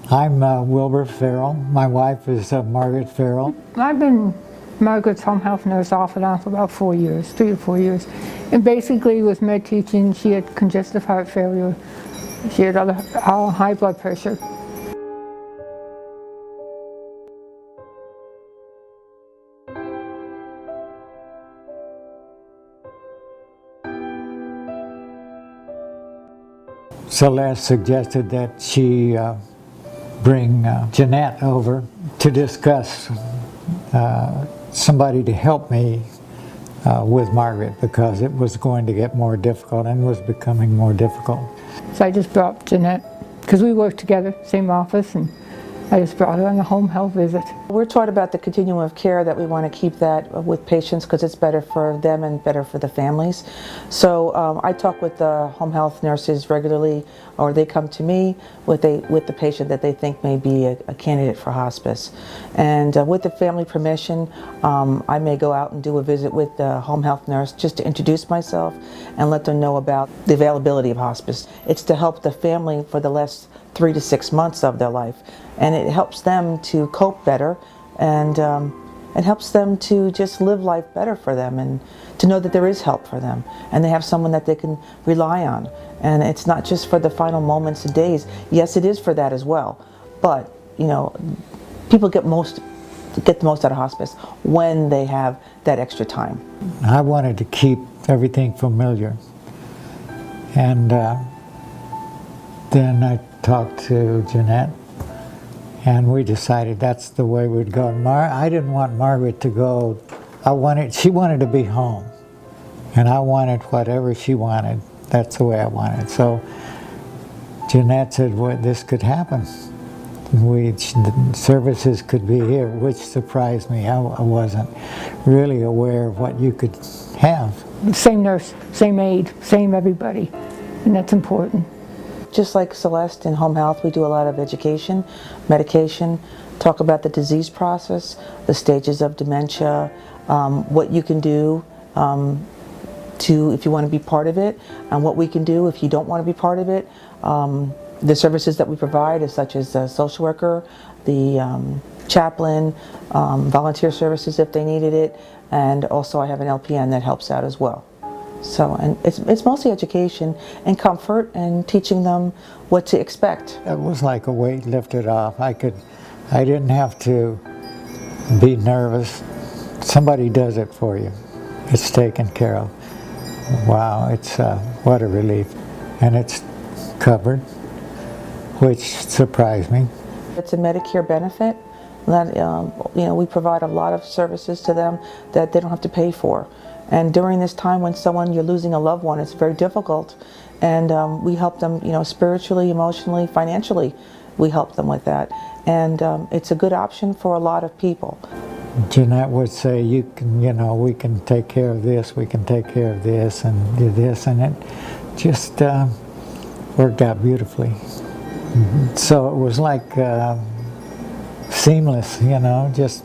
I'm Wilbur Farrell. My wife is Margaret Farrell. I've been Margaret's home health nurse off and on for about 4 years, 3 to 4 years. And basically with med teaching, she had congestive heart failure. She had high blood pressure. Celeste suggested that she bring Jeanette over to discuss somebody to help me with Margaret, because it was going to get more difficult and was becoming more difficult. So I just brought Jeanette, because we work together, same office, and I just brought her on a home health visit. We're taught about the continuum of care, that we want to keep that with patients because it's better for them and better for the families. So I talk with the home health nurses regularly, or they come to me with the patient that they think may be a candidate for hospice. And with the family permission, I may go out and do a visit with the home health nurse just to introduce myself and let them know about the availability of hospice. It's to help the family for the last 3 to 6 months of their life. And it helps them to cope better, and it helps them to just live life better for them, and to know that there is help for them and they have someone that they can rely on. And it's not just for the final moments and days. Yes, it is for that as well, but you know, people get the most out of hospice when they have that extra time. I wanted to keep everything familiar, and then I talked to Jeanette, and we decided that's the way we'd go. I didn't want Margaret to go. She wanted to be home, and I wanted whatever she wanted. That's the way I wanted. So Jeanette said, well, this could happen. The services could be here, which surprised me. I wasn't really aware of what you could have. Same nurse, same aide, same everybody, and that's important. Just like Celeste in home health, we do a lot of education, medication, talk about the disease process, the stages of dementia, what you can do if you want to be part of it, and what we can do if you don't want to be part of it. The services that we provide is such as the social worker, the chaplain, volunteer services if they needed it, and also I have an LPN that helps out as well. So, and it's mostly education and comfort and teaching them what to expect. It was like a weight lifted off. I didn't have to be nervous. Somebody does it for you. It's taken care of. Wow, it's what a relief. And it's covered, which surprised me. It's a Medicare benefit that you know, we provide a lot of services to them that they don't have to pay for. And during this time when you're losing a loved one, it's very difficult. And we help them, you know, spiritually, emotionally, financially. We help them with that. And it's a good option for a lot of people. Jeanette would say, you know, we can take care of this, we can take care of this, and do this, and it just worked out beautifully. So it was like seamless, you know, just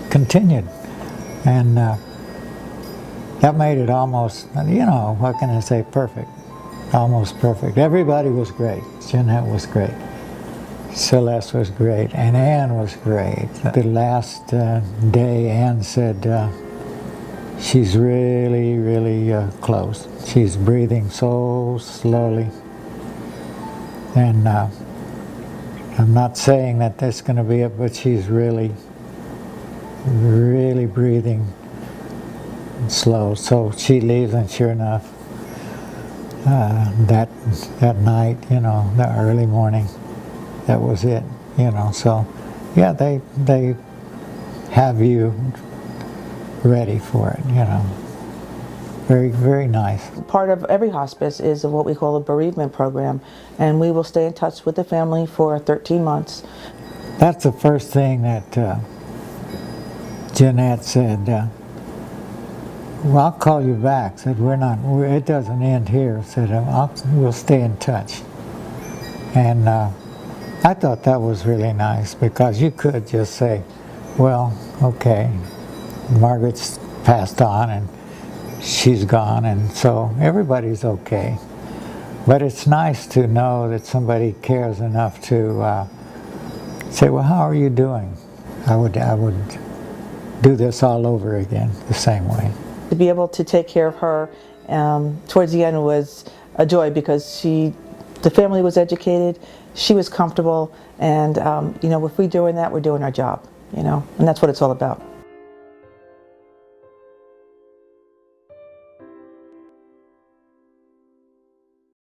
continued. And that made it almost, you know, what can I say, perfect. Almost perfect. Everybody was great. Jeanette was great. Celeste was great. And Ann was great. The last day, Ann said she's really, really close. She's breathing so slowly. And I'm not saying that that's going to be it, but she's really, really breathing slow. So she leaves, and sure enough, that night, you know, the early morning, that was it, you know. So yeah, they have you ready for it, you know. Very, very nice. Part of every hospice is what we call a bereavement program, and we will stay in touch with the family for 13 months. That's the first thing that Jeanette said. Well, I'll call you back. Said, it doesn't end here. Said, we'll stay in touch. And I thought that was really nice, because you could just say, well, okay, Margaret's passed on and she's gone, and so everybody's okay. But it's nice to know that somebody cares enough to say, well, how are you doing? I would do this all over again the same way. To be able to take care of her towards the end was a joy, because the family was educated, she was comfortable, and you know, if we're doing that, we're doing our job, you know, and that's what it's all about.